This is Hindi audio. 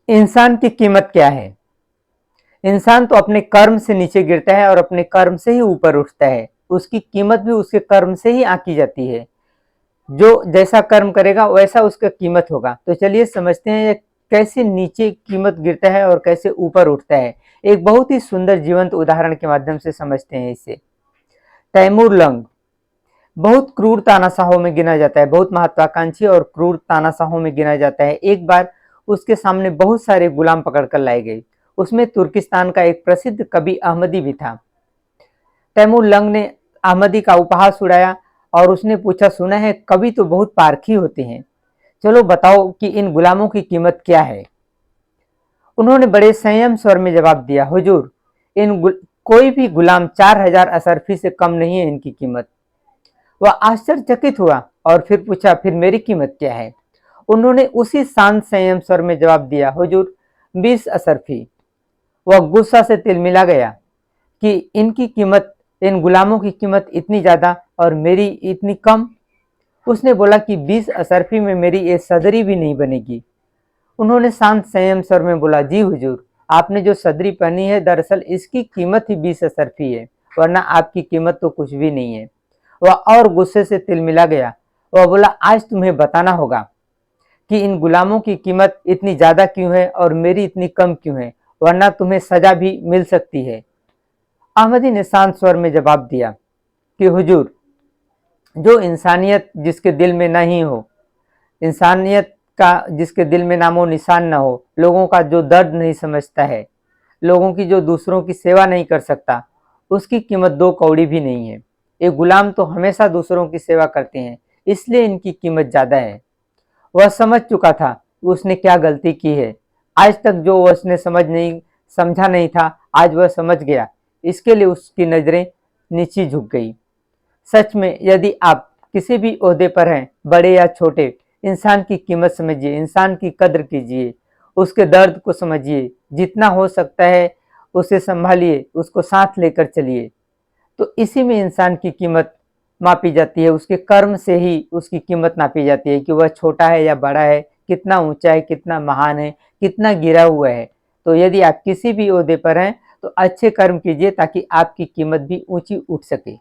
इंसान की कीमत क्या है? इंसान तो अपने कर्म से नीचे गिरता है और अपने कर्म से ही ऊपर उठता है। उसकी कीमत भी उसके कर्म से ही आंकी जाती है। जो जैसा कर्म करेगा वैसा उसका कीमत होगा। तो चलिए समझते हैं ये कैसे नीचे कीमत गिरता है और कैसे ऊपर उठता है। एक बहुत ही सुंदर जीवंत उदाहरण के माध्यम से समझते हैं इसे। तैमूर लंग बहुत क्रूर तानाशाहों में गिना जाता है, बहुत महत्वाकांक्षी और क्रूर तानाशाहों में गिना जाता है। एक बार उसके सामने बहुत सारे गुलाम पकड़कर लाए गए। उसमें तुर्किस्तान का एक प्रसिद्ध कवि अहमदी भी था। तैमूर लंग ने अहमदी का उपहास उड़ाया और उसने पूछा, सुना है कवि तो बहुत पारखी होते हैं, चलो बताओ कि इन गुलामों की कीमत क्या है। उन्होंने बड़े संयम स्वर में जवाब दिया, हुजूर कोई भी गुलाम 4,000 असरफी से कम नहीं है इनकी कीमत। वह आश्चर्यचकित हुआ और फिर पूछा, फिर मेरी कीमत क्या है। उन्होंने उसी शांत संयम स्वर में जवाब दिया, हुजूर 20 असरफी। वह गुस्सा से तिलमिला गया कि इनकी कीमत, इन गुलामों की कीमत इतनी ज्यादा और मेरी इतनी कम। उसने बोला कि 20 असरफी में मेरी ये सदरी भी नहीं बनेगी। उन्होंने शांत संयम स्वर में बोला, जी हुजूर, आपने जो सदरी पहनी है दरअसल इसकी कीमत ही 20 असरफी है, वरना आपकी कीमत तो कुछ भी नहीं है। वह और गुस्से से तिलमिला गया। वह बोला, आज तुम्हें बताना होगा कि इन गुलामों की कीमत इतनी ज्यादा क्यों है और मेरी इतनी कम क्यों है, वरना तुम्हें सजा भी मिल सकती है। अहमदी ने शांत स्वर में जवाब दिया कि हुजूर, जो इंसानियत जिसके दिल में नहीं हो, इंसानियत का जिसके दिल में नामो निशान न हो, लोगों का जो दर्द नहीं समझता है, लोगों की जो दूसरों की सेवा नहीं कर सकता, उसकी कीमत 2 कौड़ी भी नहीं है। ये गुलाम तो हमेशा दूसरों की सेवा करते हैं, इसलिए इनकी कीमत ज्यादा है। वह समझ चुका था उसने क्या गलती की है। आज तक जो उसने समझा नहीं था, आज वह समझ गया। इसके लिए उसकी नजरें नीचे झुक गई। सच में यदि आप किसी भी ओहदे पर हैं, बड़े या छोटे, इंसान की कीमत समझिए, इंसान की कद्र कीजिए, उसके दर्द को समझिए, जितना हो सकता है उसे संभालिए, उसको साथ लेकर चलिए। तो इसी में इंसान की कीमत मापी जाती है, उसके कर्म से ही उसकी कीमत नापी जाती है कि वह छोटा है या बड़ा है, कितना ऊंचा है, कितना महान है, कितना गिरा हुआ है। तो यदि आप किसी भी ओहदे पर हैं तो अच्छे कर्म कीजिए ताकि आपकी कीमत भी ऊंची उठ सके।